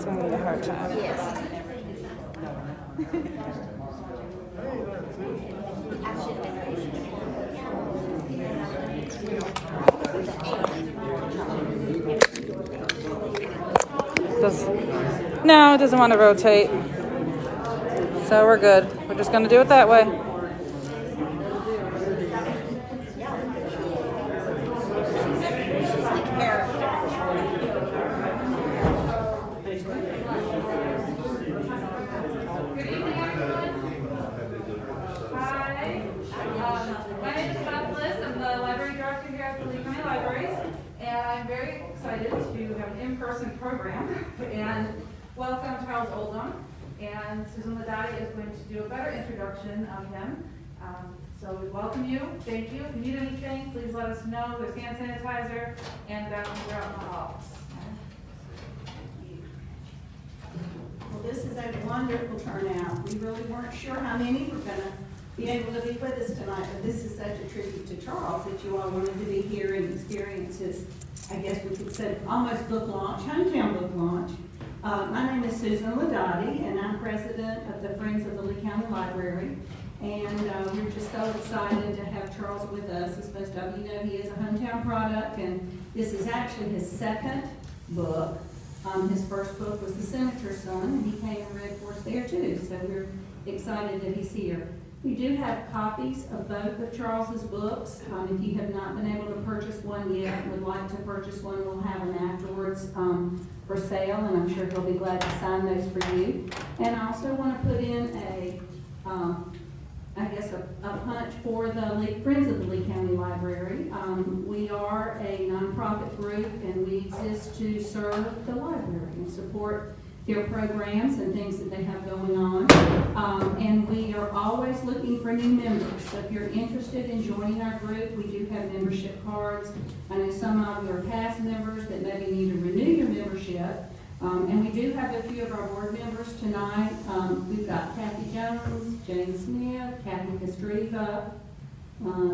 It's going to be a hard time. Yes. No, it doesn't want to rotate. So we're good. We're just going to do it that way. My name is Beth. I'm the library director here at the Lee County Libraries, and I'm very excited to have an in-person program and welcome Charles Oldham. And Susan Ledotti is going to do a better introduction of him. So we welcome you. Thank you. If you need anything, please let us know. There's hand sanitizer and bathrooms are out in the hall. Well, this is a wonderful turnout. We really weren't sure how many were going to be able to be with us tonight, but this is such a tribute to Charles that you all wanted to be here and experience his, I guess we could say, almost book launch, hometown book launch. My name is Susan Ledotti, and I'm president of the Friends of the Lee County Library. And we're just so excited to have Charles with us. As most of you know, he is a hometown product, and this is actually his second book. His first book was The Senator's Son, and he came and read for us there too. So we're excited that he's here. We do have copies of both of Charles's books. If you have not been able to purchase one yet and would like to purchase one, we'll have them afterwards for sale, and I'm sure he'll be glad to sign those for you. And I also want to put in a punch for the Friends of the Lee County Library. We are a nonprofit group, and we exist to serve the library and support their programs and things that they have going on. And we are always looking for new members. So if you're interested in joining our group, we do have membership cards. I know some of you are past members that maybe need to renew your membership. And we do have a few of our board members tonight. We've got Kathy Jones, Jane Smith, Kathy Castriva.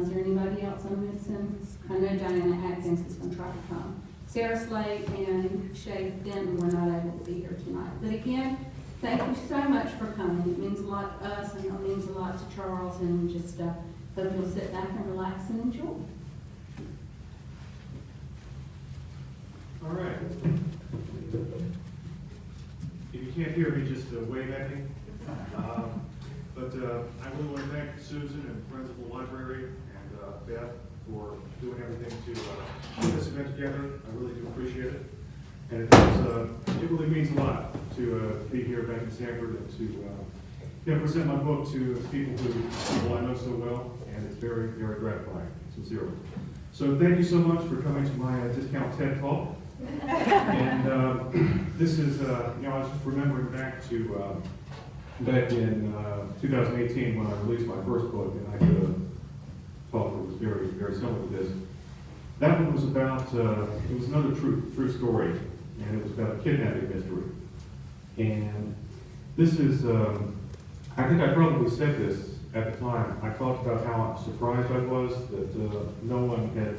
Is there anybody else I'm missing? I know Diana Atkins is going to try to come. Sarah Slade and Shay Denton were not able to be here tonight. But again, thank you so much for coming. It means a lot to us, and it means a lot to Charles, and just hope you'll sit back and relax and enjoy. All right. If you can't hear me, just wave at me. But I really want to thank Susan and Friends of the Library and Beth for doing everything to put this event together. I really do appreciate it. And it really means a lot to be here back in Sanford and to present my book to people I know so well, and it's very, very gratifying, sincerely. So thank you so much for coming to my discount TED Talk. And this is, I was just remembering back to back in 2018 when I released my first book, and I did a talk that was very, very similar to this. That one was about, it was another true story, and it was about a kidnapping mystery. And this is, I think I probably said this at the time. I talked about how surprised I was that no one had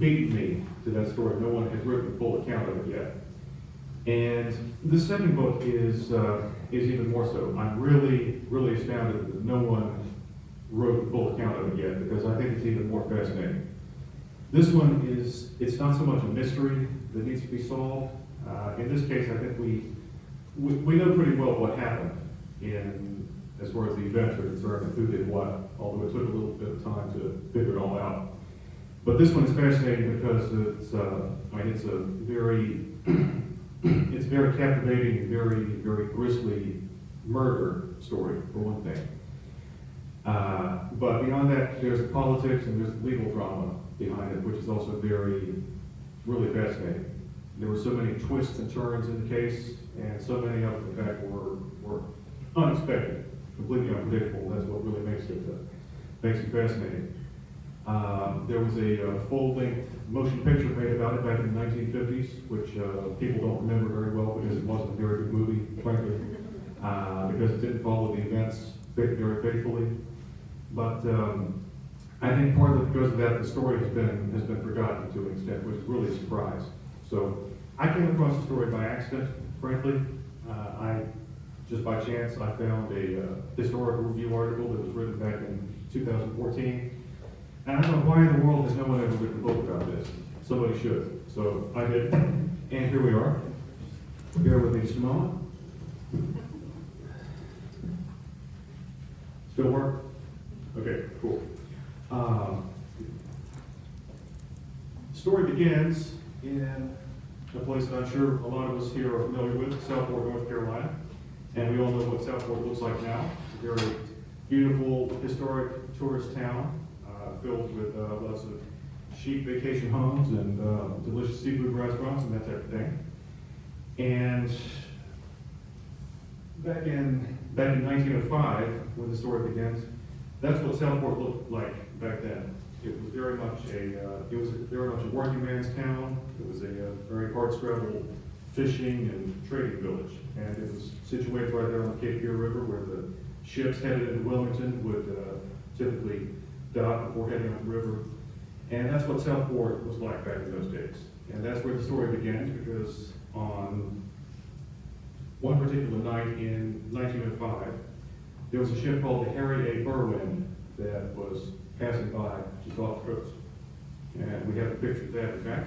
beaten me to that story. No one had written a full account of it yet. And the second book is even more so. I'm really, really astounded that no one wrote a full account of it yet, because I think it's even more fascinating. This one it's not so much a mystery that needs to be solved. In this case, I think we know pretty well what happened as far as the events are concerned and who did what, although it took a little bit of time to figure it all out. But this one is fascinating because it's a very it's very captivating and very, very grisly murder story, for one thing. But beyond that, there's the politics and there's the legal drama behind it, which is also very, really fascinating. There were so many twists and turns in the case, and so many of them, in fact, were unexpected, completely unpredictable. That's what really makes it fascinating. There was a full-length motion picture made about it back in the 1950s, which people don't remember very well because it wasn't a very good movie, frankly, because it didn't follow the events very faithfully. But I think partly because of that, the story has been forgotten to an extent, which is really a surprise. So I came across the story by accident. frankly. Just by chance, I found a historical review article that was written back in 2014. And I don't know why in the world has no one ever written a book about this. Somebody should. So I did. And here we are. Bear with me just a moment. Still work? Okay, cool. The story begins in a place that I'm sure a lot of us here are familiar with, Southport, North Carolina. And we all know what Southport looks like now. It's a very beautiful, historic tourist town, filled with lots of chic vacation homes and delicious seafood restaurants and that type of thing. And back in 1905, when the story begins, that's what Southport looked like back then. It was very much a working man's town. It was a very hard-scrabble fishing and trading village, and it was situated right there on the Cape Fear River, where the ships headed into Wilmington would typically dock before heading up the river. And that's what Southport was like back in those days. And that's where the story begins, because on one particular night in 1905, there was a ship called the Harry A. Berwyn that was passing by just off the coast. And we have a picture of that, in fact.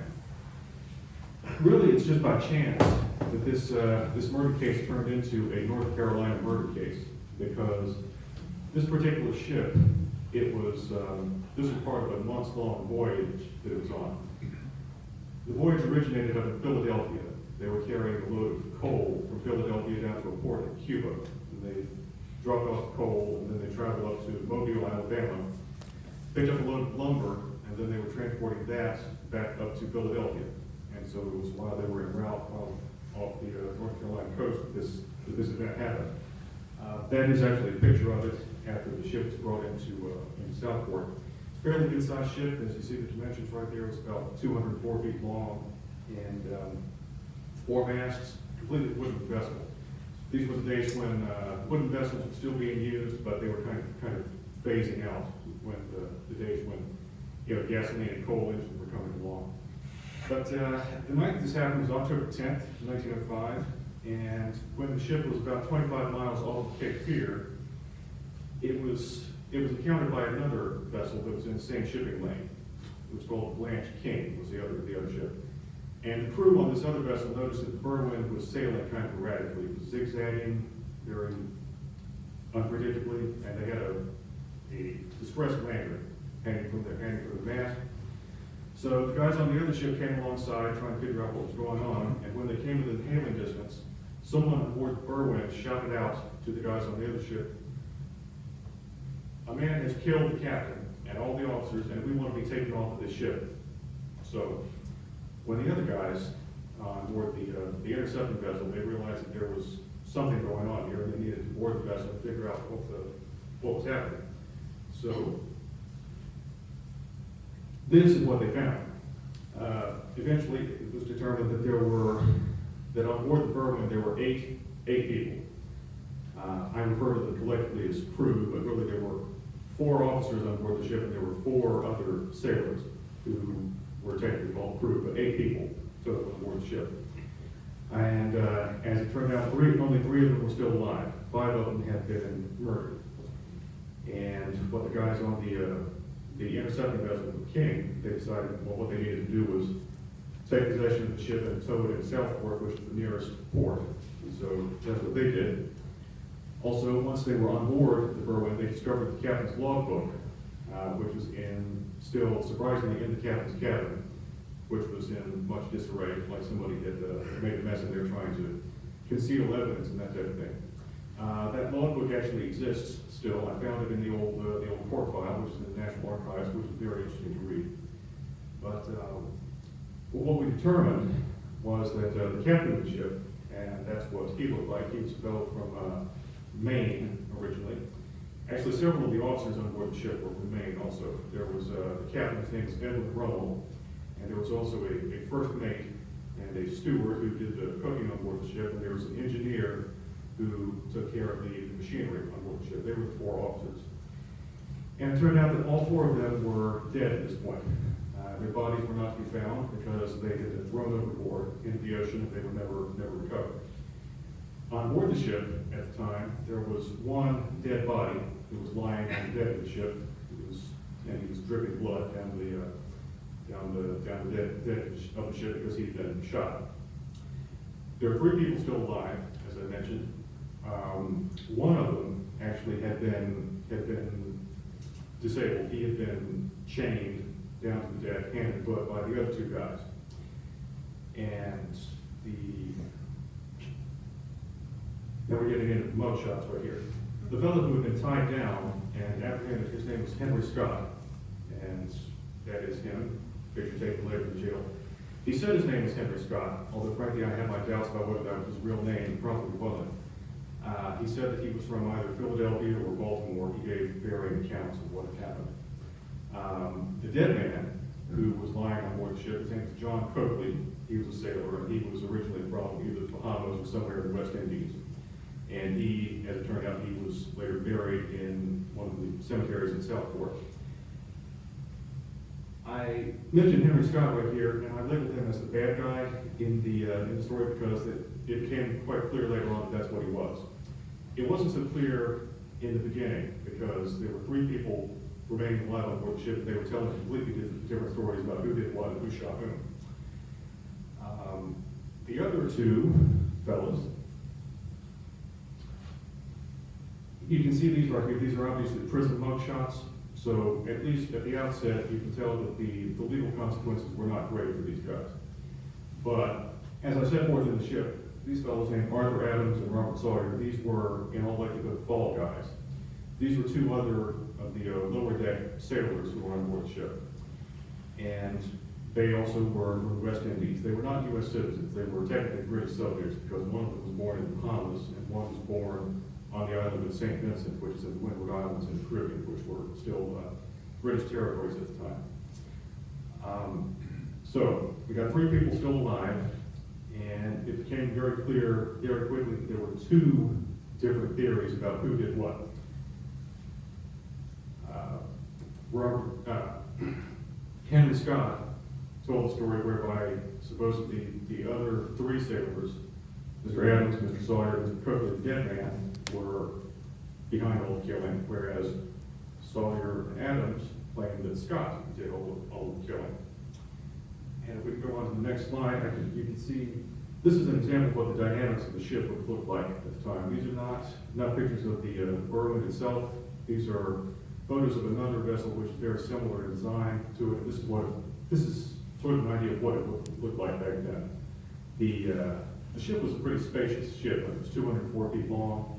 Really, it's just by chance that this murder case turned into a North Carolina murder case, because this particular ship, this was part of a months-long voyage that it was on. The voyage originated up in Philadelphia. They were carrying a load of coal from Philadelphia down to a port in Cuba. And they dropped off the coal, and then they traveled up to Mobile, Alabama, picked up a load of lumber, and then they were transporting that back up to Philadelphia. And so it was while they were en route off the North Carolina coast that this event happened. That is actually a picture of it after the ship was brought into Southport. It's a fairly good-sized ship. As you see the dimensions right there, it's about 204 feet long and 4 masts, completely wooden vessel. These were the days when wooden vessels were still being used, but they were kind of phasing out when the days when gasoline and coal engines were coming along. But the night that this happened was October 10th, 1905, and when the ship was about 25 miles off of Cape Fear, it was encountered by another vessel that was in the same shipping lane. It was called Blanche King, was the other ship. And the crew on this other vessel noticed that the Berwyn was sailing kind of erratically. It was zigzagging very unpredictably, and they had a distress lantern hanging from the mast. So the guys on the other ship came alongside trying to figure out what was going on, and when they came within hailing distance, someone on board the Berwyn shouted out to the guys on the other ship, "A man has killed the captain and all the officers, and we want to be taken off of this ship." So when the other guys on board the intercepting vessel, they realized that there was something going on here, and they needed to board the vessel and figure out what was happening. So this is what they found. Eventually, it was determined that on board the Berwyn there were eight people. I refer to them collectively as crew, but really there were 4 officers on board the ship, and there were 4 other sailors who were technically called crew, but 8 people total on board the ship. And as it turned out, only 3 of them were still alive. 5 of them had been murdered. And what the guys on the intercepting vessel, the King, they decided, well, what they needed to do was take possession of the ship and tow it into Southport, which is the nearest port. And so that's what they did. Also, once they were on board the Berwyn, they discovered the captain's logbook, which was still surprisingly in the captain's cabin, which was in much disarray, like somebody had made a mess in there trying to conceal evidence and that type of thing. That logbook actually exists still. I found it in the old court file, which is in the National Archives, which is very interesting to read. But what we determined was that the captain of the ship, and that's what he looked like, he was a fellow from Maine originally. Actually, several of the officers on board the ship were from Maine also. There was the captain, his name was Edwin Rummel, and there was also a first mate and a steward who did the cooking on board the ship, and there was an engineer who took care of the machinery on board the ship. They were the 4 officers. And it turned out that all 4 of them were dead at this point. Their bodies were not to be found because they had been thrown overboard into the ocean. They were never recovered. On board the ship at the time, there was one dead body who was lying on the deck of the ship. And he was dripping blood down the deck of the ship because he'd been shot. There are 3 people still alive, as I mentioned. One of them actually had been disabled. He had been chained down to the deck, hand and foot, by the other 2 guys. And now we're getting into mug shots right here. The fellow who had been tied down and apprehended, his name was Henry Scott, and that is him. Picture taken later in jail. He said his name was Henry Scott, although frankly I have my doubts about whether that was his real name. Probably wasn't. He said that he was from either Philadelphia or Baltimore. He gave varying accounts of what had happened. The dead man, who was lying on board the ship, his name was John Coakley. He was a sailor, and he was originally from either the Bahamas or somewhere in the West Indies. And he, as it turned out, he was later buried in one of the cemeteries in Southport. I mentioned Henry Scott right here, and I labeled him as the bad guy in the story because it became quite clear later on that that's what he was. It wasn't so clear in the beginning because there were 3 people remaining alive on board the ship. They were telling completely different stories about who did what and who shot whom. The other 2 fellows, you can see these right here. These are obviously prison mug shots. So at least at the outset, you can tell that the legal consequences were not great for these guys. But as I set forth in the ship, these fellows named Arthur Adams and Robert Sawyer, these were in all likelihood fall guys. These were 2 other of the lower deck sailors who were on board the ship. And they also were from the West Indies. They were not U.S. citizens. They were technically British subjects because one of them was born in the Bahamas and one was born on the island of St. Vincent, which is in the Windward Islands in the Caribbean, which were still British territories at the time. So we got 3 people still alive, and it became very clear very quickly that there were 2 different theories about who did what. Henry Scott told a story whereby supposedly the other 3 sailors, Mr. Adams, Mr. Sawyer, and Mr. Coakley, the dead man, were behind all the killing, whereas Sawyer and Adams claimed that Scott did all the killing. And if we can go on to the next slide, you can see this is an example of what the dynamics of the ship would look like at the time. These are not pictures of the Berlin itself. These are photos of another vessel which is very similar in design to it. This is sort of an idea of what it would look like back then. The ship was a pretty spacious ship. It was 204 feet long.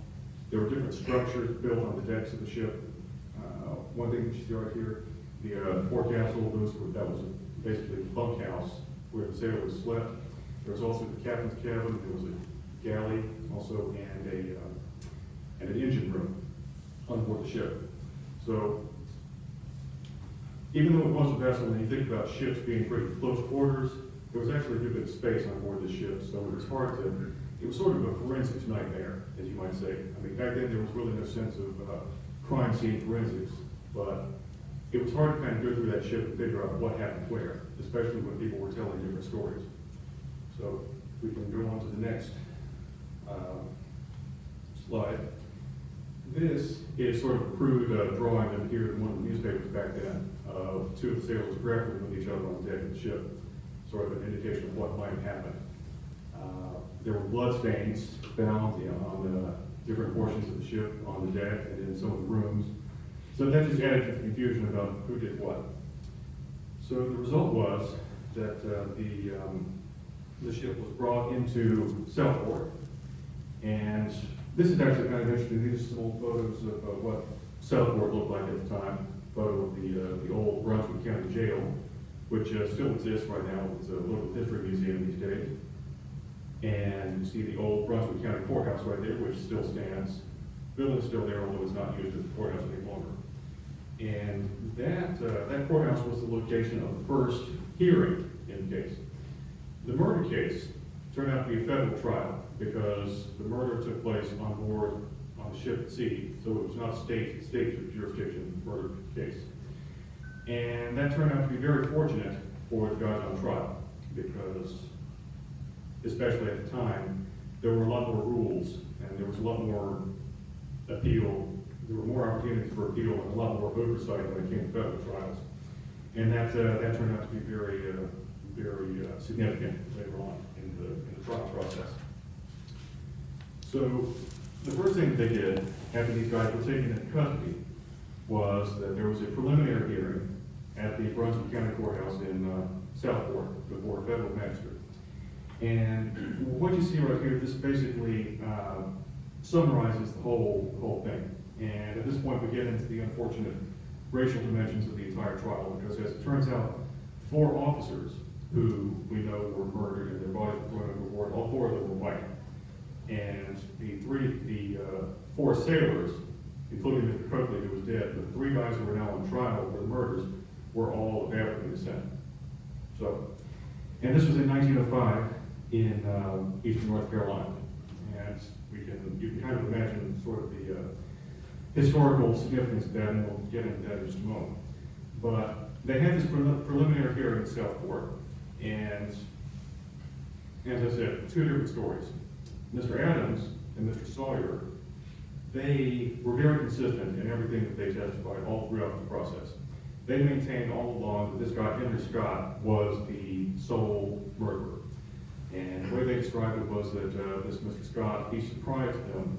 There were different structures built on the decks of the ship. One thing that you see right here, the forecastle, that was basically the bunkhouse where the sailors slept. There was also the captain's cabin. There was a galley also, and an engine room on board the ship. So even though it was a vessel, when you think about ships being pretty close quarters, there was actually a good bit of space on board the ship, so it was sort of a forensics nightmare, as you might say. I mean, back then there was really no sense of crime scene forensics, but it was hard to kind of go through that ship and figure out what happened where, especially when people were telling different stories. So we can go on to the next slide. This is sort of a crude drawing that appeared in one of the newspapers back then of 2 of the sailors grappling with each other on the deck of the ship, sort of an indication of what might have happened. There were blood stains found on different portions of the ship, on the deck, and in some of the rooms. So that just added to the confusion about who did what. So the result was that the ship was brought into Southport, and this is actually kind of interesting. These are some old photos of what Southport looked like at the time. Photo of the old Brunswick County Jail, which still exists right now. It's a local history museum these days. And you see the old Brunswick County Courthouse right there, which still stands. The building's still there, although it's not used as a courthouse any longer. And that courthouse was the location of the first hearing in the case. The murder case turned out to be a federal trial because the murder took place on board on the ship at sea, so it was not a state jurisdiction murder case. And that turned out to be very fortunate for the guys on trial because, especially at the time, there were a lot more rules, and there was a lot more appeal. There were more opportunities for appeal and a lot more oversight when it came to federal trials. And that turned out to be very significant later on in the trial process. So the first thing they did after these guys were taken into custody was that there was a preliminary hearing at the Brunswick County Courthouse in Southport before a federal magistrate. And what you see right here, this basically summarizes the whole thing. And at this point, we get into the unfortunate racial dimensions of the entire trial, because as it turns out, 4 officers who we know were murdered and their bodies were thrown overboard, all 4 of them were white. And the 4 sailors, including Mr. Coakley, who was dead, but the 3 guys who were now on trial for the murders were all of African descent. So, and this was in 1905 in eastern North Carolina. And you can kind of imagine sort of the historical significance of that, and we'll get into that in just a moment. But they had this preliminary hearing in Southport, and as I said, 2 different stories. Mr. Adams and Mr. Sawyer, they were very consistent in everything that they testified all throughout the process. They maintained all along that this guy, Henry Scott, was the sole murderer. And the way they described it was that this Mr. Scott, he surprised them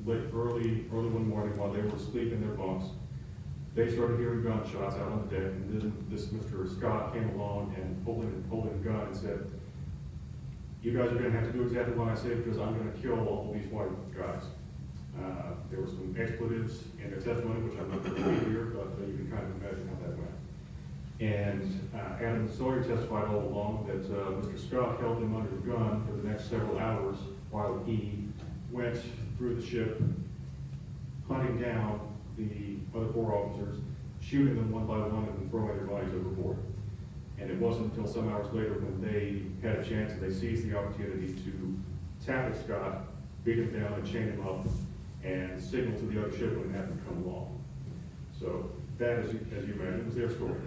early one morning while they were asleep in their bunks. They started hearing gunshots out on the deck, and then this Mr. Scott came along and holding a gun and said, "You guys are going to have to do exactly what I say, because I'm going to kill all of these white guys." There were some expletives in their testimony, which I'm not going to read here, but you can kind of imagine how that went. And Adam Sawyer testified all along that Mr. Scott held him under the gun for the next several hours while he went through the ship, hunting down the other 4 officers, shooting them one by one, and then throwing their bodies overboard. And it wasn't until some hours later when they had a chance and they seized the opportunity to tackle Scott, beat him down and chain him up, and signal to the other ship when it happened to come along. So that, as you imagine, was their story.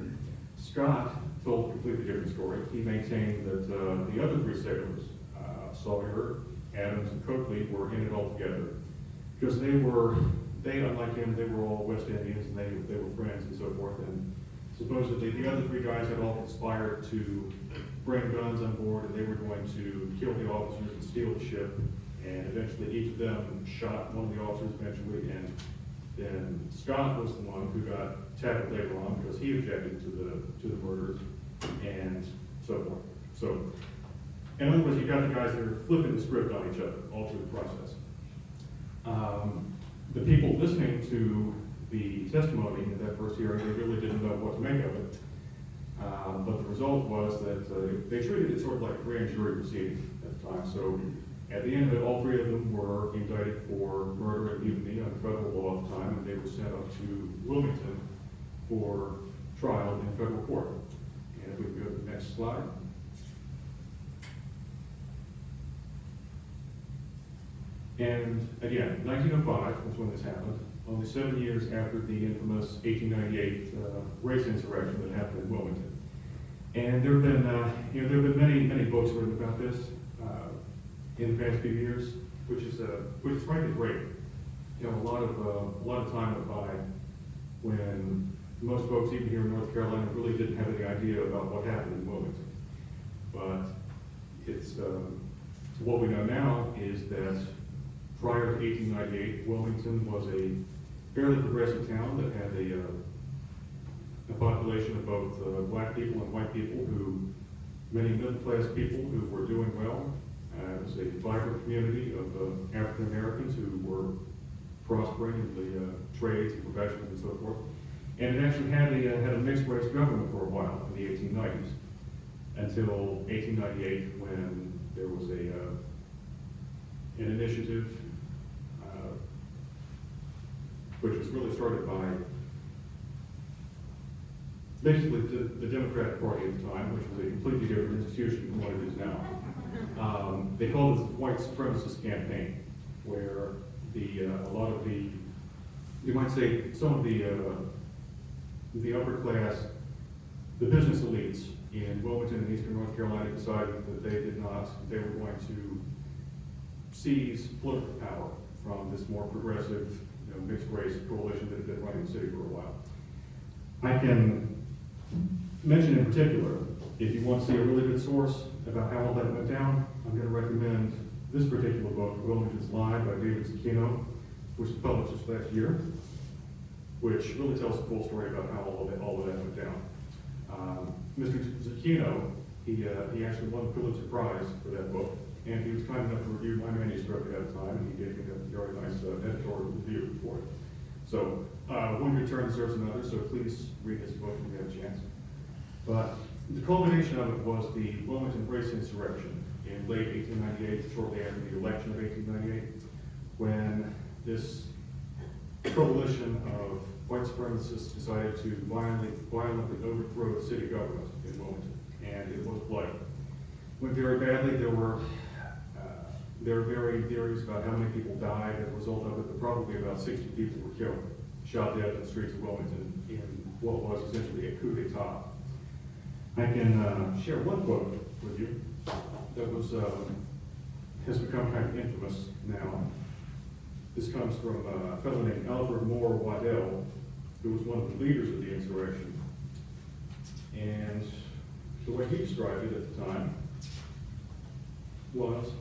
Scott told a completely different story. He maintained that the other 3 sailors, Sawyer, Adams, and Coakley, were in it all together, because they, unlike him, they were all West Indians, and they were friends and so forth. And supposedly the other 3 guys had all conspired to bring guns on board, and they were going to kill the officers and steal the ship. And eventually each of them shot one of the officers eventually, and then Scott was the one who got tackled later on because he objected to the murders and so forth. So, in other words, you got the guys that are flipping the script on each other all through the process. The people listening to the testimony in that first hearing, they really didn't know what to make of it. But the result was that they treated it sort of like a grand jury proceeding at the time. So at the end of it, all 3 of them were indicted for murder and mutiny under federal law at the time, and they were sent up to Wilmington for trial in federal court. And if we can go to the next slide. And again, 1905 was when this happened, only 7 years after the infamous 1898 race insurrection that happened in Wilmington. And there have been many books written about this in the past few years, which is frankly great. A lot of time went by when most folks, even here in North Carolina, really didn't have any idea about what happened in Wilmington. But it's what we know now is that prior to 1898, Wilmington was a fairly progressive town that had a population of both black people and white people, many middle-class people who were doing well. It was a vibrant community of African Americans who were prospering in the trades and professions and so forth. And it actually had a mixed-race government for a while in the 1890s, until 1898, when there was an initiative which was really started by basically the Democratic Party at the time, which was a completely different institution from what it is now. They called it the White Supremacist campaign, where a lot of the, you might say, some of the upper class, the business elites in Wilmington and Eastern North Carolina decided that they were going to seize political power from this more progressive, mixed-race coalition that had been running the city for a while. I can mention in particular, if you want to see a really good source about how all that went down, I'm going to recommend this particular book, Wilmington's Lie by David Zucchino, which was published just last year, which really tells the full story about how all of that went down. Mr. Zucchino, he actually won the Pulitzer Prize for that book, and he was kind enough to review my manuscript at the time, and he gave me a very nice editorial review for it. So, One Good Turn deserves another, so please read this book when you have a chance. But the culmination of it was the Wilmington race insurrection in late 1898, shortly after the election of 1898, when this coalition of white supremacists decided to violently overthrow the city government in Wilmington, and it was bloody. Went very badly. There were varying theories about how many people died as a result of it, but probably about 60 people were killed, shot dead in the streets of Wilmington in what was essentially a coup d'etat. I can share one quote with you that has become kind of infamous now. This comes from a fellow named Alfred Moore Waddell, who was one of the leaders of the insurrection. And the way he described it at the time was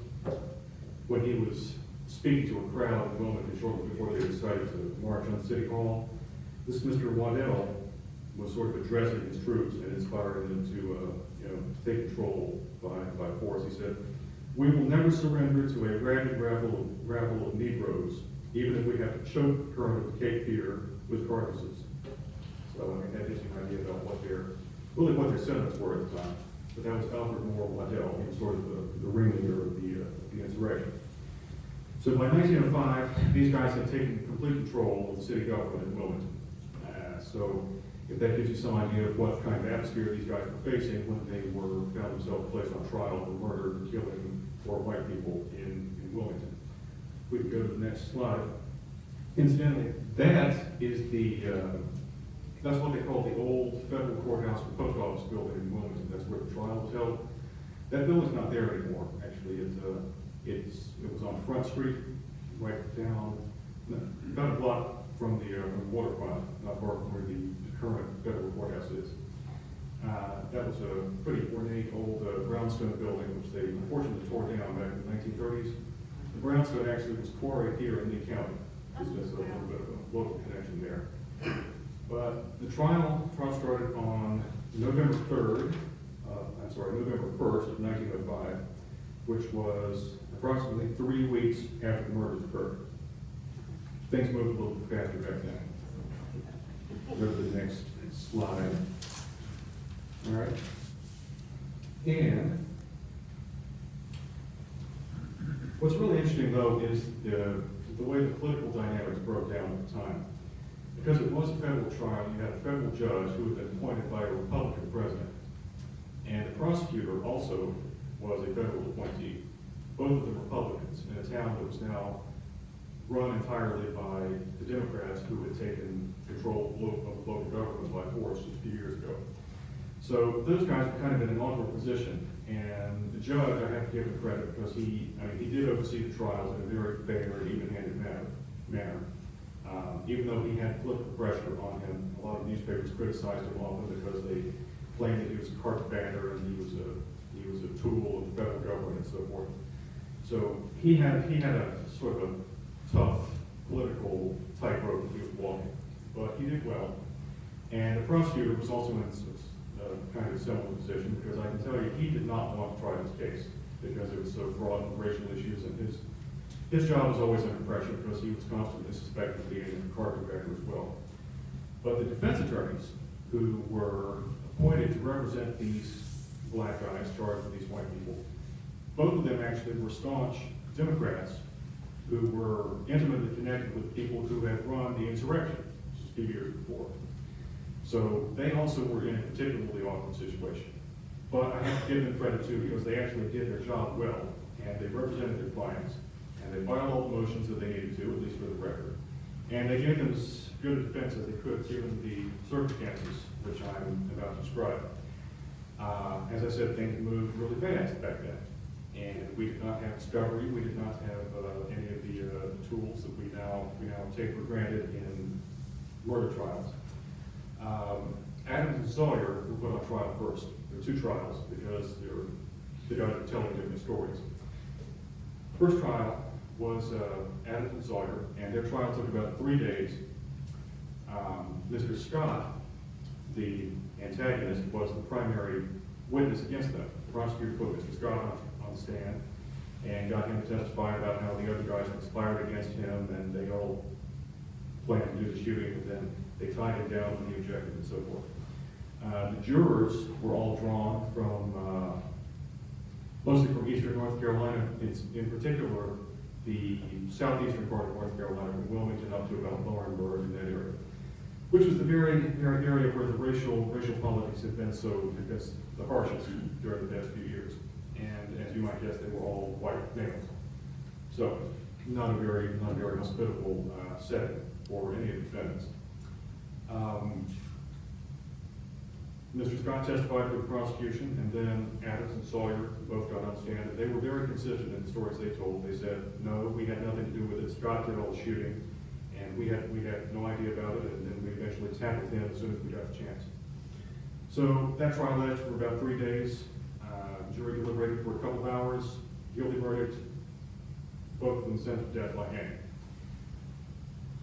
when he was speaking to a crowd in Wilmington shortly before they decided to march on City Hall. This Mr. Waddell was sort of addressing his troops and inspiring them to take control by force. He said, "We will never surrender to a ragged rabble of Negroes, even if we have to choke the current of Cape Fear with carcasses." So, that gives you an idea about what their sentiments were at the time. But that was Alfred Moore Waddell. He was sort of the ringleader of the insurrection. So by 1905, these guys had taken complete control of the city government in Wilmington. So if that gives you some idea of what kind of atmosphere these guys were facing when they found themselves placed on trial for murder and killing poor white people in Wilmington. We can go to the next slide. Incidentally, that's what they call the old federal courthouse and post office building in Wilmington. That's where the trial was held. That building's not there anymore. Actually, it was on Front Street, right down about a block from the waterfront, not far from where the current federal courthouse is. That was a pretty ornate old brownstone building, which they unfortunately tore down back in the 1930s. The brownstone actually was quarried here in Lee County. This is a little bit of a local connection there. But the trial started on November 1st of 1905, which was approximately 3 weeks after the murders occurred. Things moved a little bit faster back then. Go to the next slide. All right. And what's really interesting, though, is the way the political dynamics broke down at the time. Because it was a federal trial, you had a federal judge who had been appointed by a Republican president. And the prosecutor also was a federal appointee. Both of them Republicans in a town that was now run entirely by the Democrats who had taken control of the local government by force just a few years ago. So those guys were kind of in an awkward position. And the judge, I have to give him credit because he did oversee the trials in a very fair and even-handed manner. Even though he had political pressure on him, a lot of newspapers criticized him often because they claimed that he was a carpetbagger and he was a tool of the federal government and so forth. So he had a sort of a tough political tightrope that he was walking, but he did well. And the prosecutor was also in a kind of similar position because I can tell you he did not want to try this case because it was so fraught with racial issues, and his job was always under pressure because he was constantly suspected of being a carpetbagger as well. But the defense attorneys who were appointed to represent these black guys charged with these white people, both of them actually were staunch Democrats who were intimately connected with people who had run the insurrection just a few years before. So they also were in a particularly awkward situation. But I have to give them credit too because they actually did their job well, and they represented their clients, and they filed all the motions that they needed to, at least for the record. And they gave them as good a defense as they could given the circumstances which I'm about to describe. As I said, things moved really fast back then. And we did not have discovery, we did not have any of the tools that we now take for granted in murder trials. Adams and Sawyer were put on trial first. There were two trials because the guys were telling different stories. First trial was Adams and Sawyer, and their trial took about 3 days. Mr. Scott, the antagonist, was the primary witness against them. The prosecutor put Mr. Scott on the stand and got him to testify about how the other guys conspired against him and they all planned to do the shooting, and then they tied him down when he objected and so forth. The jurors were all drawn from, mostly from eastern North Carolina, in particular the southeastern part of North Carolina, from Wilmington up to about Laurinburg in that area, which was the very area where the racial politics had been the harshest during the past few years. And as you might guess, they were all white males. So not a very hospitable setting for any of the defendants. Mr. Scott testified for the prosecution, and then Adams and Sawyer both got on stand. They were very consistent in the stories they told. They said, no, we had nothing to do with it. Scott did all the shooting, and we had no idea about it, and then we eventually tackled him as soon as we got the chance. So that trial lasted for about 3 days. Jury deliberated for a couple of hours. Guilty verdict. Both of them sentenced to death by hanging.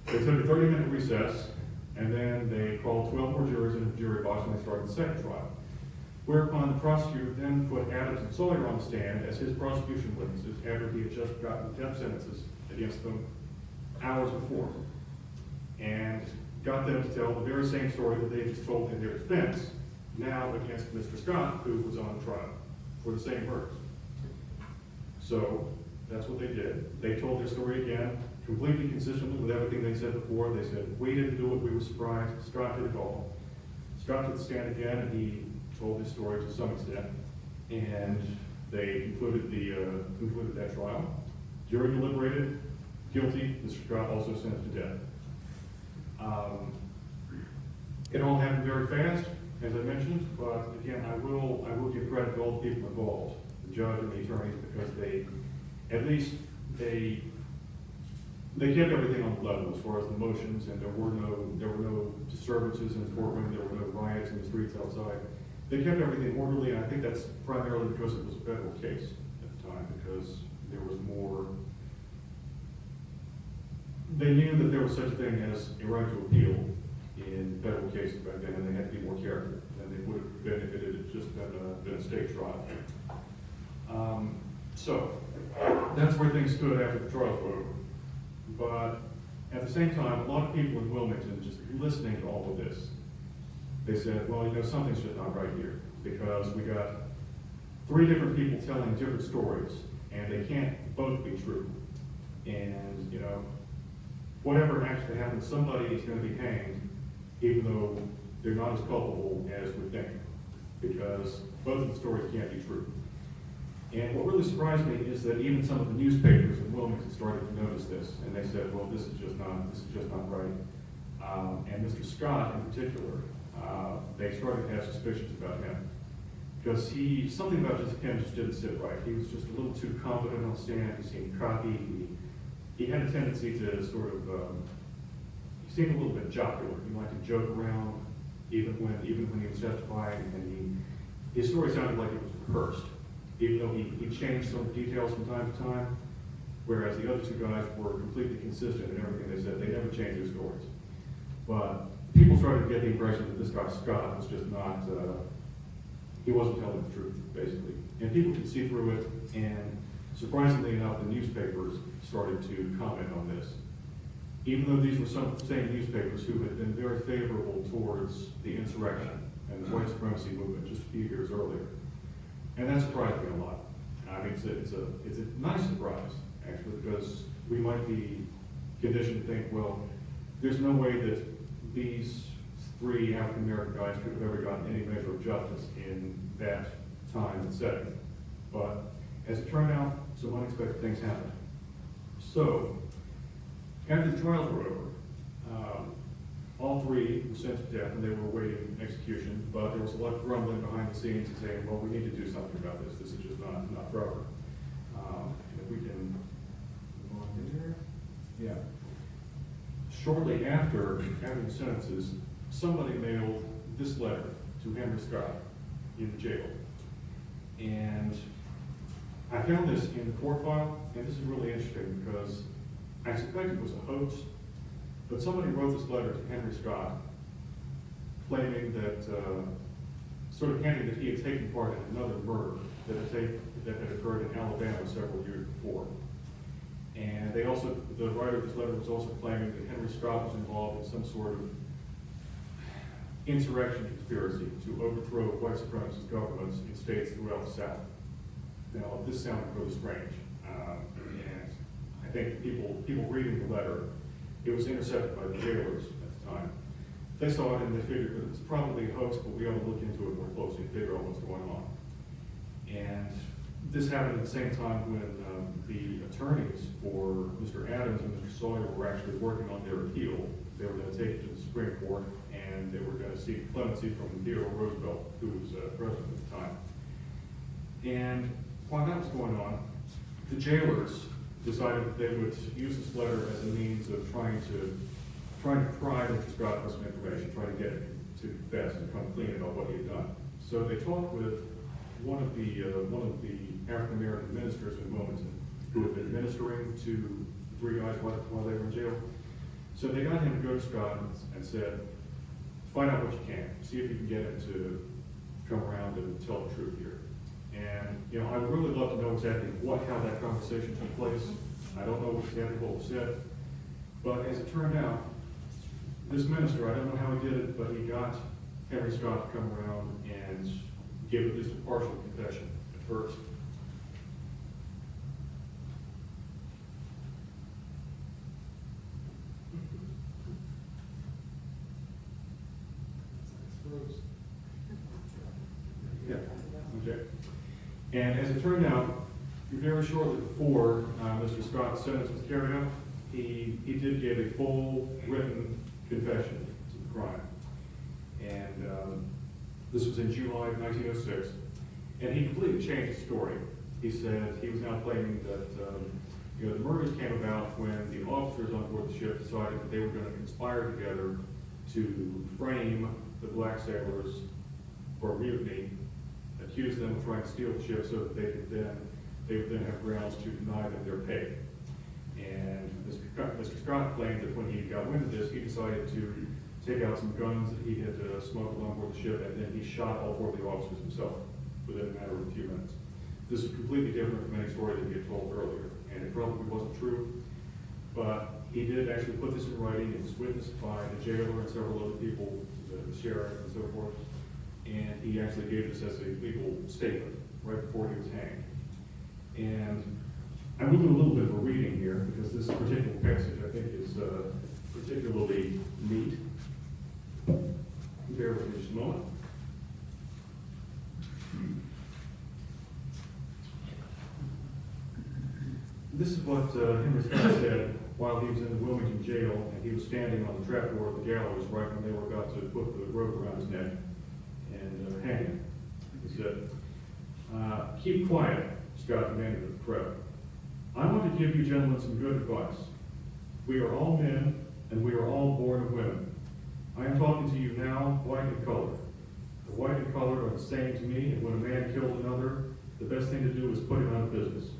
They took a 30-minute recess, and then they called 12 more jurors in the jury box, and they started the second trial. Whereupon the prosecutor then put Adams and Sawyer on the stand as his prosecution witnesses after he had just gotten death sentences against them hours before, and got them to tell the very same story that they just told in their defense, now against Mr. Scott, who was on trial for the same murders. So that's what they did. They told their story again, completely consistently with everything they said before. They said, we didn't do it, we were surprised. Scott did it all. Scott took the stand again, and he told his story to some extent, and they concluded that trial. Jury deliberated, guilty. Mr. Scott also sentenced to death. It all happened very fast, as I mentioned, but again, I will give credit to all the people involved, the judge and the attorneys, because they kept everything on the level as far as the motions, and there were no disturbances in the courtroom, there were no riots in the streets outside. They kept everything orderly, and I think that's primarily because it was a federal case at the time, because there was more. They knew that there was such a thing as a right to appeal in federal cases back then, and they had to be more careful than they would have been if it had just been a state trial. So that's where things stood after the trial was over. But at the same time, a lot of people in Wilmington, just listening to all of this, they said, well, something's just not right here, because we got 3 different people telling different stories, and they can't both be true. And, whatever actually happens, somebody is going to be hanged, even though they're not as culpable as we think, because both of the stories can't be true. And what really surprised me is that even some of the newspapers in Wilmington started to notice this, and they said, well, this is just not right. And Mr. Scott in particular, they started to have suspicions about him, because something about him just didn't sit right. He was just a little too confident on stand. He seemed cocky. He had a tendency to he seemed a little bit jocular. He liked to joke around, even when he was testifying, and his story sounded like it was rehearsed, even though he changed some details from time to time, whereas the other 2 guys were completely consistent in everything they said. They never changed their stories. But people started to get the impression that this guy Scott was just not, he wasn't telling the truth, basically. And people could see through it, and surprisingly enough, the newspapers started to comment on this. Even though these were some of the same newspapers who had been very favorable towards the insurrection and the white supremacy movement just a few years earlier. And that surprised me a lot. I mean, it's a nice surprise, actually, because we might be conditioned to think, well, there's no way that these 3 African-American guys could have ever gotten any measure of justice in that time and setting. But as it turned out, some unexpected things happened. So, after the trials were over, all 3 were sentenced to death, and they were awaiting execution, but there was a lot of grumbling behind the scenes and saying, well, we need to do something about this. This is just not proper. If we can go on there. Yeah. Shortly after the sentences, somebody mailed this letter to Henry Scott in the jail. And I found this in the court file, and this is really interesting because I suspect it was a hoax, but somebody wrote this letter to Henry Scott claiming that, sort of hinting that he had taken part in another murder that had occurred in Alabama several years before. And they also, the writer of this letter was also claiming that Henry Scott was involved in some sort of insurrection conspiracy to overthrow white supremacist governments in states throughout the South. Now, this sounded really strange, and I think people reading the letter, it was intercepted by the jailers at the time. They saw it and they figured that it was probably a hoax, but we ought to look into it more closely and figure out what's going on. And this happened at the same time when the attorneys for Mr. Adams and Mr. Sawyer were actually working on their appeal. They were going to take it to the Supreme Court, and they were going to seek clemency from Theodore Roosevelt, who was president at the time. And while that was going on, the jailers decided that they would use this letter as a means of trying to pry Mr. Scott for some information, trying to get him to confess and come clean about what he had done. So they talked with one of the African American ministers in Wilmington, who had been ministering to the three guys while they were in jail. So they got him to go to Scott and said, find out what you can, see if you can get him to come around and tell the truth here. And I would really love to know exactly how that conversation took place. I don't know exactly what was said, but as it turned out, this minister, I don't know how he did it, but he got Henry Scott to come around and give at least a partial confession at first. Yeah, okay. And as it turned out, very shortly before Mr. Scott's sentence was carried out, he did give a full written confession to the crime. And this was in July of 1906. And he completely changed the story. He said he was now claiming that the murders came about when the officers on board the ship decided that they were going to conspire together to frame the black sailors for mutiny, accuse them of trying to steal the ship so that they would then have grounds to deny them their pay. And Mr. Scott claimed that when he got wind of this, he decided to take out some guns that he had smuggled on board the ship, and then he shot all four of the officers himself within a matter of a few minutes. This is completely different from any story that he had told earlier, and it probably wasn't true, but he did actually put this in writing. It was witnessed by the jailer and several other people, the sheriff and so forth, and he actually gave this as a legal statement right before he was hanged. And I'm going to do a little bit of a reading here because this particular passage I think is particularly neat. Bear with me just a moment. This is what Henry Scott said while he was in the Wilmington jail, and he was standing on the trapdoor of the gallows right when they were about to put the rope around his neck and hang him. He said, "Keep quiet," Scott commanded of the crowd. "I want to give you gentlemen some good advice. We are all men, and we are all born of women. I am talking to you now, white and colored. The white and colored are the same to me, and when a man killed another, the best thing to do is put him out of business.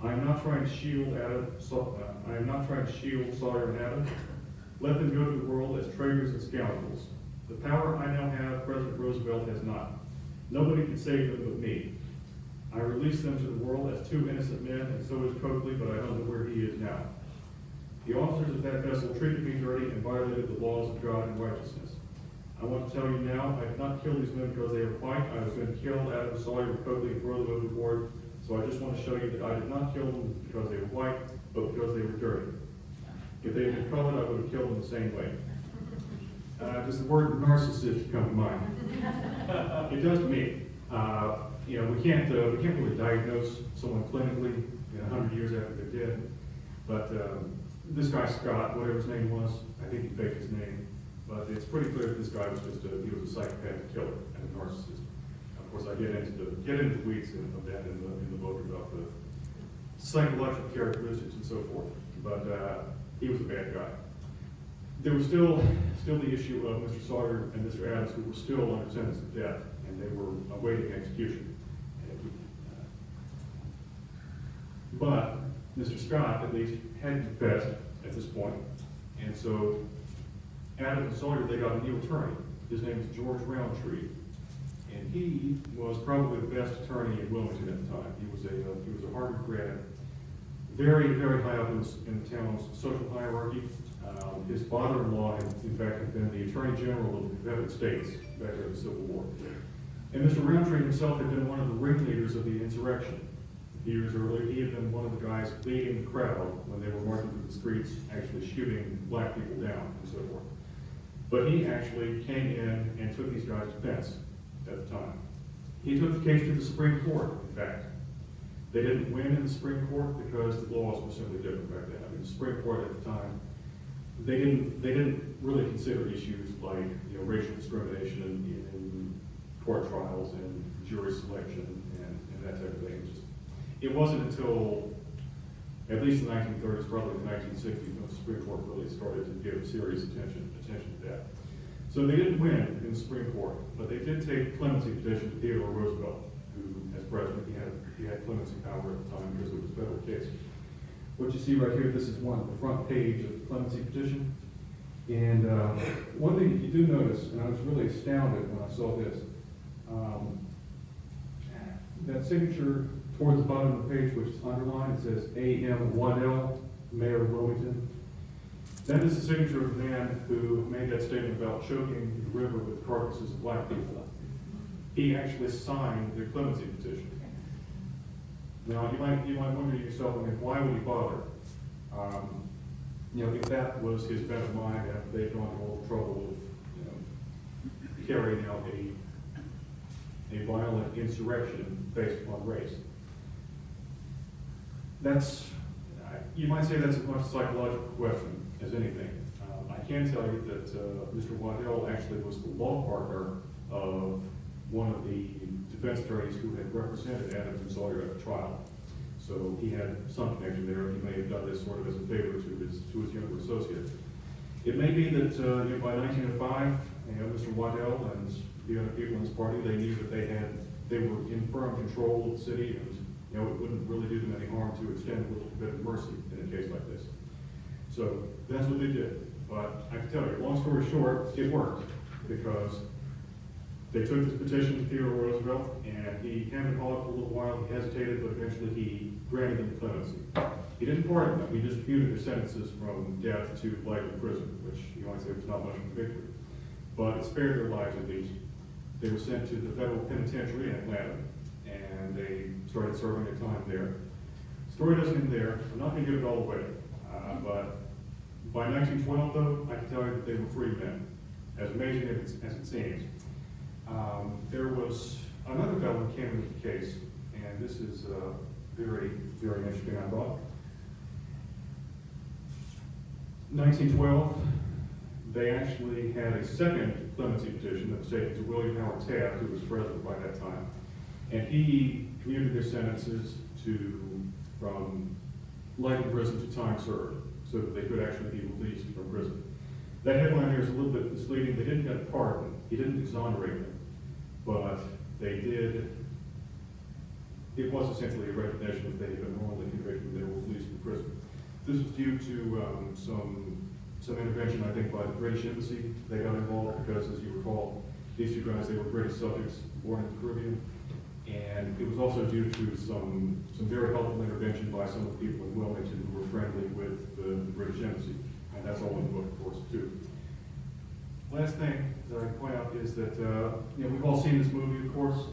I am not trying to shield Sawyer and Adams. Let them go to the world as traitors and scoundrels. The power I now have, President Roosevelt has not. Nobody can save them but me. I released them to the world as two innocent men, and so is Coakley, but I don't know where he is now. The officers of that vessel treated me dirty and violated the laws of God and righteousness. I want to tell you now, I did not kill these men because they are white. I was going to kill Adams, Sawyer, and Coakley and throw them overboard. So I just want to show you that I did not kill them because they were white, but because they were dirty. If they had been colored, I would have killed them the same way." Does the word narcissist come to mind? It does to me. We can't really diagnose someone clinically 100 years after they're dead. But this guy Scott, whatever his name was, I think he faked his name. But it's pretty clear that this guy was he was a psychopathic killer and a narcissist. Of course, I get into the weeds of that in the book about psychological characteristics and so forth, but he was a bad guy. There was still the issue of Mr. Sawyer and Mr. Adams, who were still under sentence of death, and they were awaiting execution. But Mr. Scott, at least, had confessed at this point, and so Adams and Sawyer, they got a new attorney. His name is George Roundtree, and he was probably the best attorney in Wilmington at the time. He was a Harvard grad, very, very high up in the town's social hierarchy. His father-in-law, in fact, had been the Attorney General of the Confederate States back during the Civil War. And Mr. Roundtree himself had been one of the ringleaders of the insurrection. Years earlier, he had been one of the guys leading the crowd when they were marching through the streets, actually shooting black people down and so forth. But he actually came in and took these guys' defense at the time. He took the case to the Supreme Court, in fact. They didn't win in the Supreme Court because the laws were simply different back then. I mean, the Supreme Court at the time, they didn't really consider issues like, you know, racial discrimination in court trials and jury selection and that type of thing. It wasn't until at least the 1930s, probably the 1960s, when the Supreme Court really started to give serious attention to that. So they didn't win in the Supreme Court, but they did take clemency petition to Theodore Roosevelt, who, as president, he had clemency power at the time because it was a federal case. What you see right here, this is the front page of the clemency petition. And one thing you do notice, and I was really astounded when I saw this, that signature towards the bottom of the page, which is underlined, it says A.M. Waddell, Mayor of Wilmington. That is the signature of the man who made that statement about choking the river with carcasses of black people. He actually signed the clemency petition. Now, you might wonder to yourself, I mean, why would he bother? You know, if that was his bent of mind after they'd gone to all the trouble of, you know, carrying out a violent insurrection based upon race. You might say that's as much a psychological question as anything. I can tell you that Mr. Waddell actually was the law partner of one of the defense attorneys who had represented Adams and Sawyer at the trial. So he had some connection there. He may have done this sort of as a favor to his younger associate. It may be that you know, by 1905, you know, Mr. Waddell and the other people in his party, they knew that they were in firm control of the city, and you know, it wouldn't really do them any harm to extend a little bit of mercy in a case like this. So that's what they did. But I can tell you, long story short, it worked because they took this petition to Theodore Roosevelt, and he hammered on it for a little while. He hesitated, but eventually he granted them clemency. He didn't pardon them. He just commuted their sentences from death to life in prison, which you might say was not much of a victory. But it spared their lives at least. They were sent to the federal penitentiary in Atlanta, and they started serving their time there. Story doesn't end there. I'm not going to give it all away. But by 1912, though, I can tell you that they were free men, as amazing as it seems. There was another fellow who came into the case, and this is very, very interesting, I thought. 1912, they actually had a second clemency petition that was taken to William Howard Taft, who was president by that time, and he commuted their sentences from life in prison to time served, so that they could actually be released from prison. That headline here is a little bit misleading. They didn't get a pardon. He didn't exonerate them, but they did. It was essentially a recognition that they had been wrongly convicted and they were released from prison. This was due to some intervention, I think, by the British Embassy. They got involved because, as you recall, these two guys, they were British subjects born in the Caribbean. And it was also due to some very helpful intervention by some of the people in Wilmington who were friendly with the British Embassy. And that's all in the book, of course, too. Last thing that I point out is that, you know, we've all seen this movie, of course.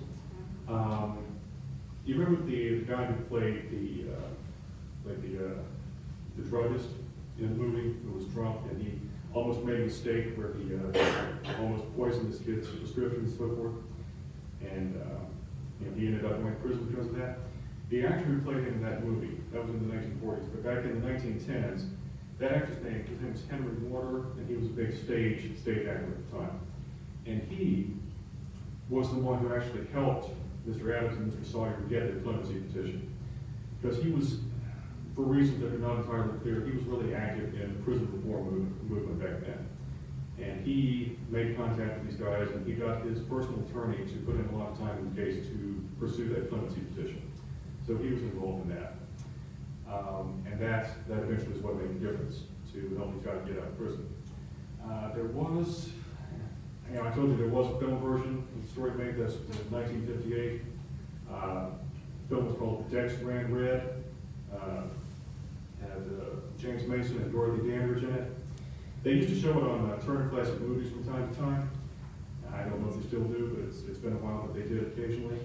You remember the guy who played the druggist in the movie, who was drunk, and he almost made a mistake where he almost poisoned his kid's prescription and so forth. And you know, he ended up going to prison because of that. The actor who played him in that movie, that was in the 1940s, but back in the 1910s, that actor's name, his name was Henry Warner, and he was a big stage actor at the time. And he was the one who actually helped Mr. Adams and Mr. Sawyer get their clemency petition. Because he was for reasons that are not entirely clear, he was really active in the prison reform movement back then. And he made contact with these guys, and he got his personal attorney to put in a lot of time in the case to pursue that clemency petition. So he was involved in that. And that eventually is what made the difference to help these guys get out of prison. There was, I told you there was a film version of the story made. That's in 1958. The film was called The Decks Ran Red. Had James Mason and Dorothy Dandridge in it. They used to show it on Turner Classic Movies from time to time. I don't know if they still do, but it's been a while that they did occasionally.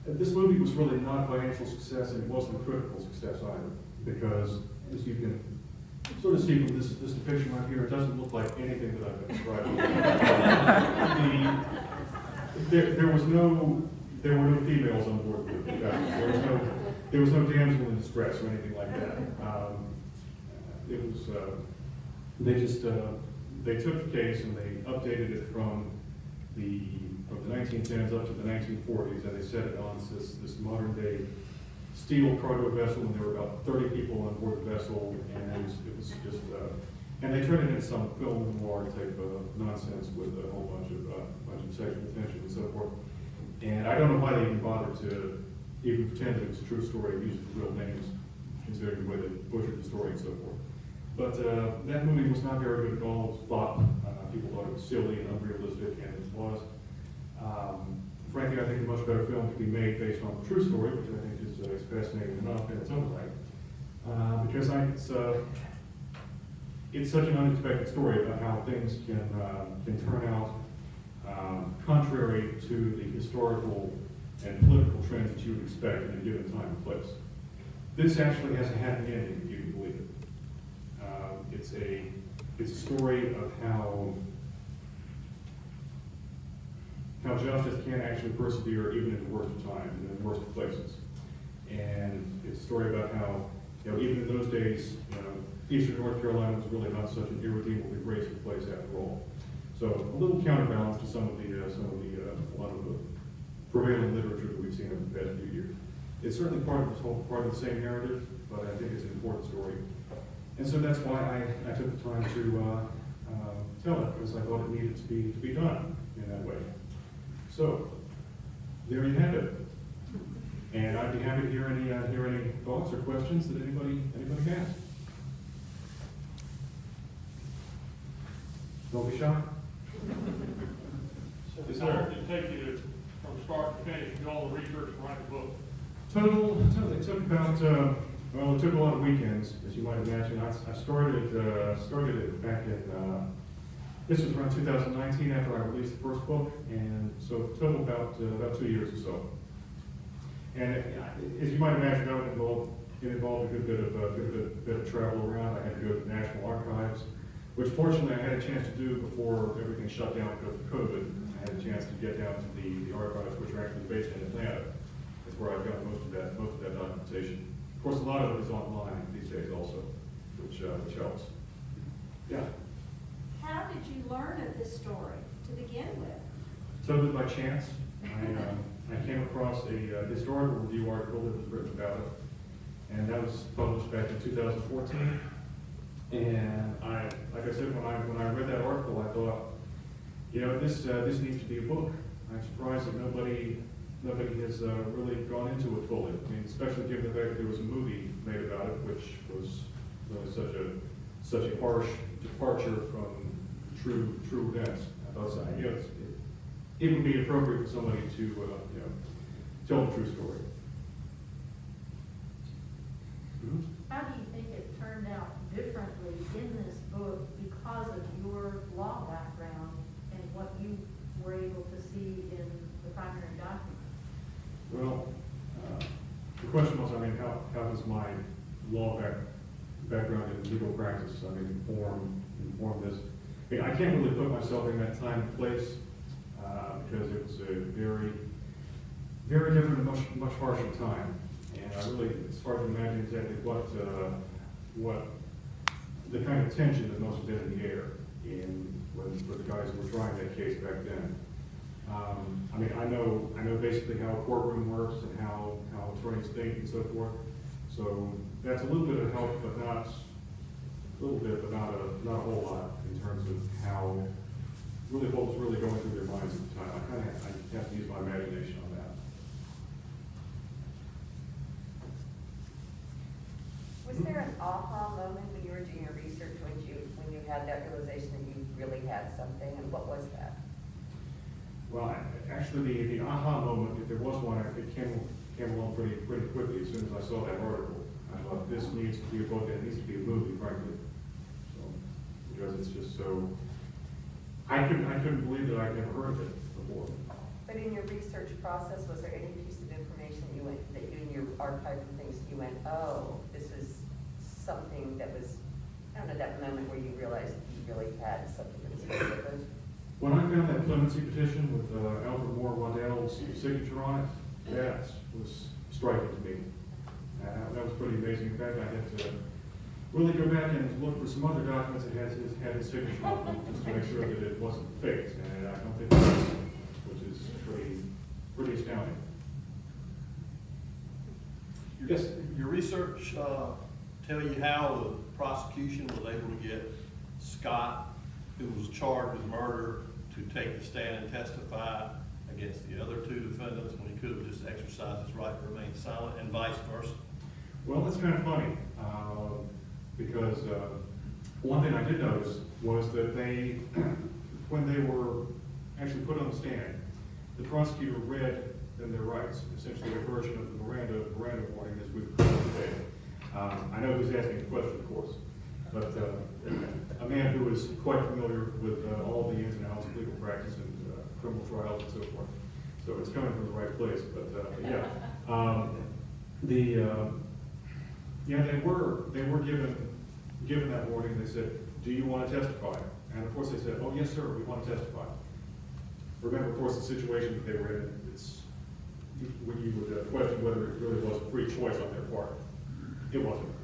This movie was really not a financial success, and it wasn't a critical success either, because as you can sort of see from this depiction right here, it doesn't look like anything that I've been describing. There were no females on board with it. There was no damsel in distress or anything like that. It was they took the case and they updated it from the 1910s up to the 1940s, and they set it on this modern day steel cargo vessel, and there were about 30 people on board the vessel, and it was just and they turned it into some film noir type of nonsense with a whole bunch of sexual tension and so forth. And I don't know why they even bothered to even pretend that it was a true story and use real names, considering the way they butchered the story and so forth. But that movie was not very good at all. It was flopped. People thought it was silly and unrealistic, and it was. Frankly, I think a much better film could be made based on a true story, which I think is fascinating enough in its own right. Because it's such an unexpected story about how things can turn out contrary to the historical and political trends that you would expect in a given time and place. This actually has a happy ending, if you can believe it. It's a story of how justice can actually persevere even in the worst of times and in the worst of places. And it's a story about how, even in those days, Eastern North Carolina was really not such an irredeemably racist place after all. So a little counterbalance to a lot of the prevailing literature that we've seen over the past few years. It's certainly part of the same narrative, but I think it's an important story. And so that's why I took the time to tell it, because I thought it needed to be done in that way. So there you have it. And I'd be happy to hear any thoughts or questions that anybody has. Don't be shy. So how long did it take you from start to finish, do all the research and write the book? Total, it took about, it took a lot of weekends, as you might imagine. I started it back in, this was around 2019 after I released the first book, and so total about 2 years or so. And as you might imagine, it involved a good bit of travel around. I had to go to the National Archives, which fortunately I had a chance to do before everything shut down because of COVID. I had a chance to get down to the archives, which are actually based in Atlanta. That's where I've got most of that documentation. Of course, a lot of it is online these days also, which helps. Yeah. How did you learn of this story to begin with? Totally by chance. I came across a historical review article that was written about it, and that was published back in 2014. And like I said, when I read that article, I thought, this needs to be a book. I'm surprised that nobody has really gone into it fully. I mean, especially given the fact that there was a movie made about it, which was really such a harsh departure from true events. I thought it would be appropriate for somebody to tell the true story. Mm-hmm. How do you think it turned out differently in this book because of your law background and what you were able to see in the primary documents? Well, the question was, how does my law background in legal practice, inform this? I can't really put myself in that time and place because it was a very, very different and much harsher time. And it's hard to imagine exactly what the kind of tension that must have been in the air for the guys who were trying that case back then. I know basically how a courtroom works and how attorneys think and so forth. So that's a little bit of help, but not a little bit, but not a whole lot in terms of how, really what was really going through their minds at the time. I have to use my imagination on that. Was there an aha moment when you were doing your research, when you had that realization that you really had something, and what was that? Well, actually, the aha moment, if there was one, it came along pretty quickly as soon as I saw that article. I thought this needs to be a book, and it needs to be a movie, frankly. So, because it's just so, I couldn't believe that I'd never heard of it before. But in your research process, was there any piece of information that you in your archive and things, you went, oh, this is something that was, I don't know, that moment where you realized you really had something that was very different? When I found that clemency petition with Alfred Moore Waddell's signature on it, that was striking to me. That was pretty amazing. In fact, I had to really go back and look for some other documents that had his signature on them, just to make sure that it wasn't faked, and I don't think it was, which is pretty astounding. Yes? Your research tell you how the prosecution was able to get Scott, who was charged with murder, to take the stand and testify against the other two defendants when he could have just exercised his right to remain silent, and vice versa? Well, that's kind of funny, because one thing I did notice was that they, when they were actually put on the stand, the prosecutor read them their rights, essentially a version of the Miranda warning as we've heard today. I know who's asking the question, of course, but a man who is quite familiar with all the ins and outs of legal practice and criminal trials and so forth. So it's coming from the right place, but yeah. They were given that warning. They said, do you want to testify? And of course they said, oh yes sir, we want to testify. Remember, of course, the situation that they were in, when you would question whether it really was a free choice on their part. It wasn't.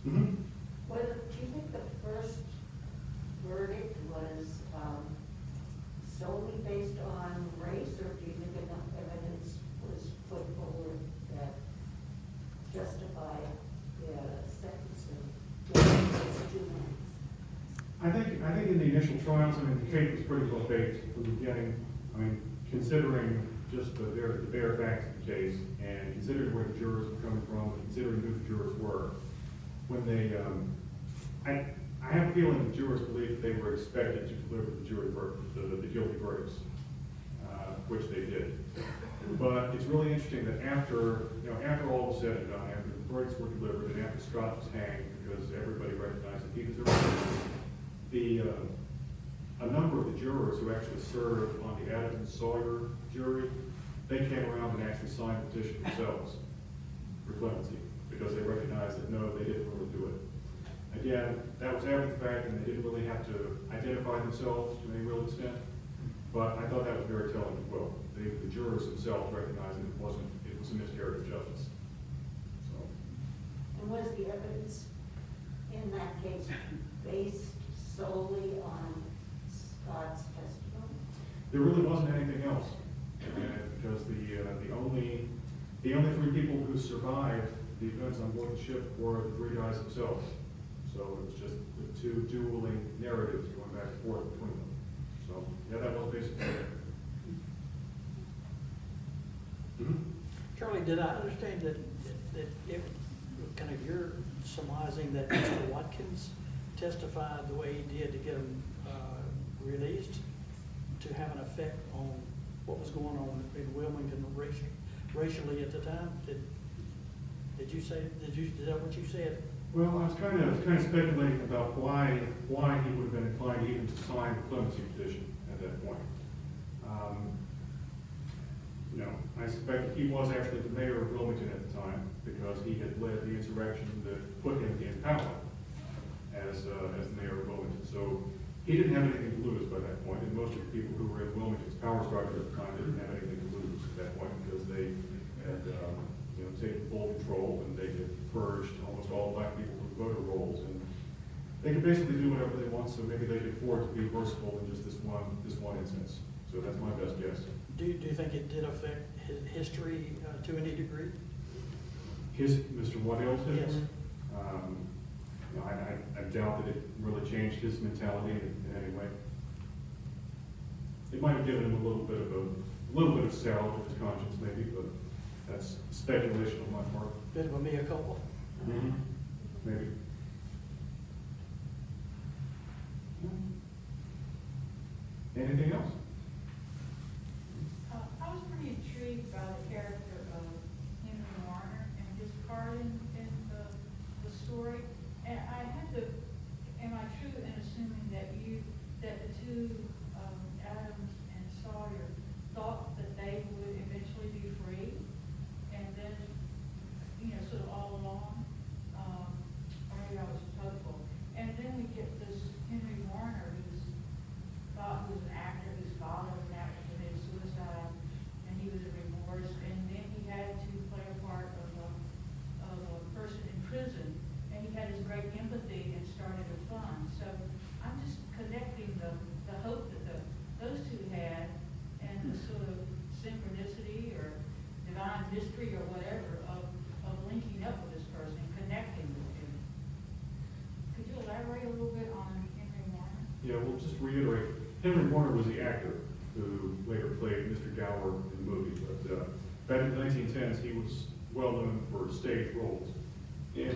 Mm-hmm. Do you think the first verdict was solely based on race, or do you think enough evidence was put forward that justified the sentencing? I think in the initial trials, I mean, the case was pretty well baked from the beginning. I mean, considering just the bare facts of the case, and considering where the jurors were coming from, and considering who the jurors were, when they, I have a feeling the jurors believed they were expected to deliver the jury verdict, the guilty verdicts, which they did. But it's really interesting that after all was said and done, after the verdicts were delivered, and after Scott was hanged, because everybody recognized that he deserved it, a number of the jurors who actually served on the Adams and Sawyer jury, they came around and actually signed a petition themselves for clemency, because they recognized that no, they didn't really do it. Again, that was after the fact, and they didn't really have to identify themselves to any real extent, but I thought that was very telling as well. The jurors themselves recognized that it was a miscarriage of justice. So. And was the evidence in that case based solely on Scott's testimony? There really wasn't anything else, because the only three people who survived the events on board the ship were the three guys themselves. So it was just the two dueling narratives going back and forth between them. So yeah, that was basically it. Mm-hmm. Charlie, did I understand that it kind of you're surmising that Mr. Watkins testified the way he did to get him released to have an effect on what was going on in Wilmington racially at the time? Did you say, is that what you said? Well, I was kind of speculating about why he would have been inclined even to sign the clemency petition at that point. I suspect he was actually the mayor of Wilmington at the time, because he had led the insurrection that put him in power as the mayor of Wilmington. So he didn't have anything to lose by that point, and most of the people who were in Wilmington's power structure at the time didn't have anything to lose at that point, because they had taken full control, and they had purged almost all black people from voter rolls, and they could basically do whatever they want. So maybe they could afford to be merciful in just this one instance. So So that's my best guess. Do you think it did affect his history to any degree? Mr. Waddell's history? Yes. You know, I doubt that it really changed his mentality in any way. It might have given him a little bit of salve to his conscience maybe, but that's speculation on my part. Bit of a mea culpa. Maybe. Anything else? I was pretty intrigued by the character of Henry Warner and his part in the story. And I had to, am I true in assuming that the two, Adams and Sawyer, thought that they would eventually be free? And then, sort of all along, or maybe I was hopeful. And then we get this Henry Warner who's an actor whose father was an actor committed suicide, and he was in remorse, and then he had to play a part of a person in prison, and he had this great empathy and started a fund. So I'm just connecting the hope that those two had, and the sort of synchronicity or divine mystery or whatever of linking up with this person and connecting with him. Could you elaborate a little bit on Henry Warner? Yeah, we'll just reiterate. Henry Warner was the actor who later played Mr. Gower in the movie, but back in the 1910s, he was well known for stage roles. And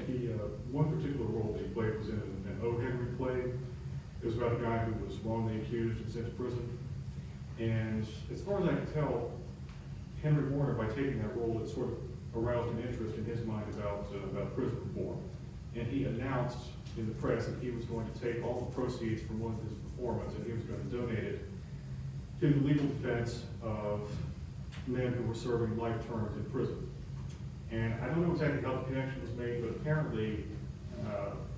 one particular role that he played was in an O. Henry play. It was about a guy who was wrongly accused and sent to prison. And as far as I can tell, Henry Warner, by taking that role, it sort of aroused an interest in his mind about prison reform. And he announced in the press that he was going to take all the proceeds from one of his performances and he was going to donate it to the legal defense of men who were serving life terms in prison. And I don't know exactly how the connection was made, but apparently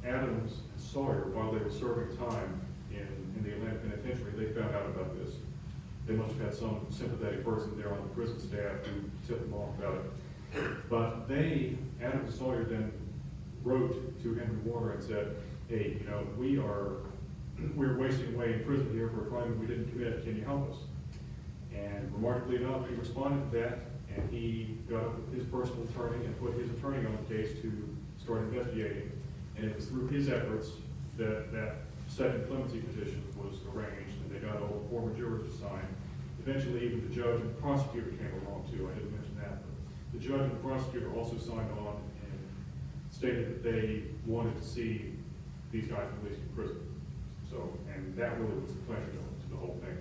Adams and Sawyer, while they were serving time in the Atlanta Penitentiary, they found out about this. They must have had some sympathetic person there on the prison staff who tipped them off about it. But Adams and Sawyer then wrote to Henry Warner and said, hey, we're wasting away in prison here for a crime that we didn't commit. Can you help us? And remarkably enough, he responded to that, and he got up with his personal attorney and put his attorney on the case to start investigating. And it was through his efforts that second clemency petition was arranged, and they got all the former jurors to sign. Eventually, even the judge and the prosecutor came along too. I didn't mention that, but the judge and the prosecutor also signed on and stated that they wanted to see these guys released from prison. So, and that really was the pleasure to the whole thing.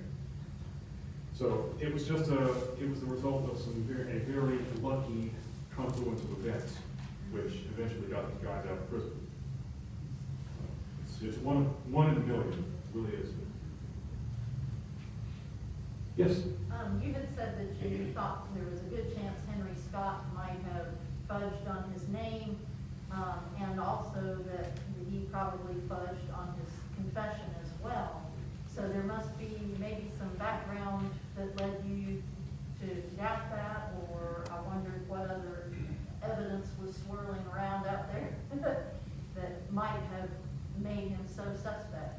So it was just it was the result of a very lucky confluence of events, which eventually got these guys out of prison. It's one in a million, it really is. Yes? You had said that you thought there was a good chance Henry Scott might have fudged on his name, and also that he probably fudged on his confession as well. So there must be maybe some background that led you to doubt that, or I wondered what other evidence was swirling around out there that might have made him so suspect.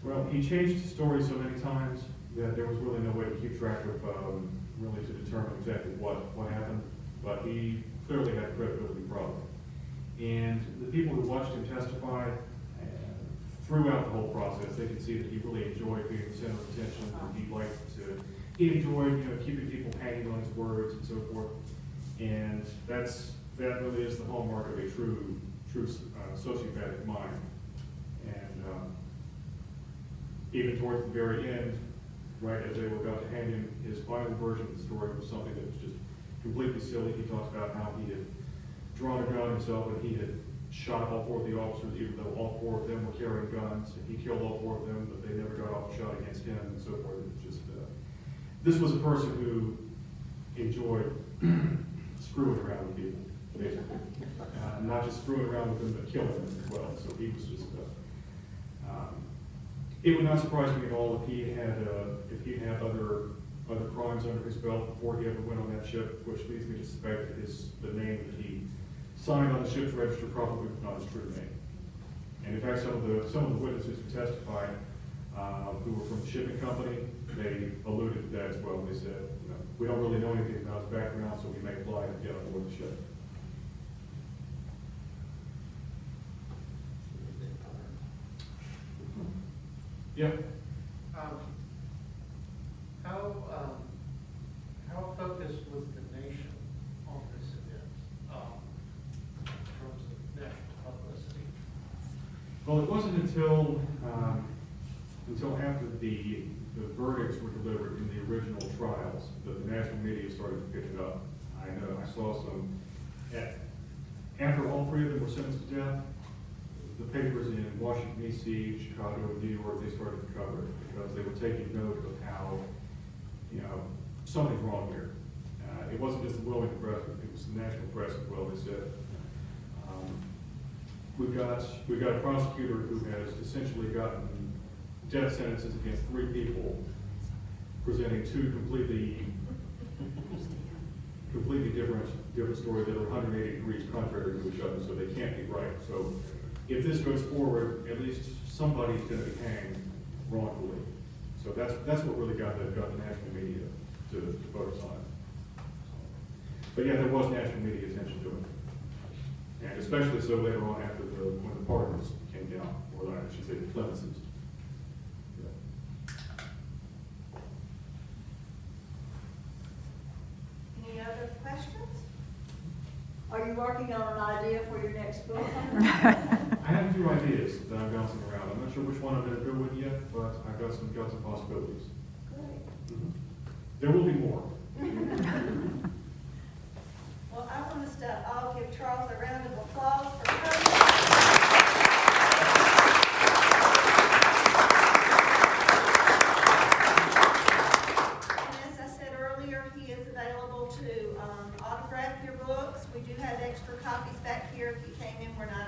Well, he changed his story so many times that there was really no way to keep track of, really to determine exactly what happened. But he clearly had a credibility problem. And the people who watched him testify, throughout the whole process, they could see that he really enjoyed being the center of attention, and he enjoyed, keeping people hanging on his words and so forth. And that really is the hallmark of a true sociopathic mind. And even towards the very end, right as they were about to hand him his final version of the story, was something that was just completely silly. He talks about how he had drawn a gun himself and he had shot all four of the officers, even though all four of them were carrying guns, and he killed all four of them, but they never got off a shot against him, and so forth. It was just, this was a person who enjoyed screwing around with people, basically. Not just screwing around with them, but killing them as well. So he was just, it would not surprise me at all if he had other crimes under his belt before he ever went on that ship, which leads me to suspect that the name that he signed on the ship's register probably was not his true name. And in fact, some of the witnesses who testified, who were from the shipping company, they alluded at that as well. They said, you know, we don't really know anything about his background, so we may apply to get on board the ship. Yeah. How focused was the nation on this event, in terms of national publicity? Well, it wasn't until after the verdicts were delivered in the original trials that the national media started to pick it up. I know, I saw some, after all three of them were sentenced to death, the papers in Washington, D.C., Chicago, and New York, they started to cover it because they were taking note of how, you know, something's wrong here. It wasn't just the Wilmington press, it was the national press as well, they said. We've got a prosecutor who has essentially gotten death sentences against 3 people, presenting 2 completely different stories that are 180 degrees contrary to each other, so they can't be right. So if this goes forward, at least somebody's going to be hanged wrongfully. So that's what really got the national media to focus on it. But yeah, there was national media attention to it, and especially so later on after when the pardons came down, or I should say the clemencies. Any other questions? Are you working on an idea for your next book? I have a few ideas that I'm bouncing around. I'm not sure which one I'm going to go with yet, but I've got some possibilities. Great. There will be more. Well, I want us to all give Charles a round of applause for coming. And as I said earlier, he is available to autograph your books. We do have extra copies back here if you came in, we're not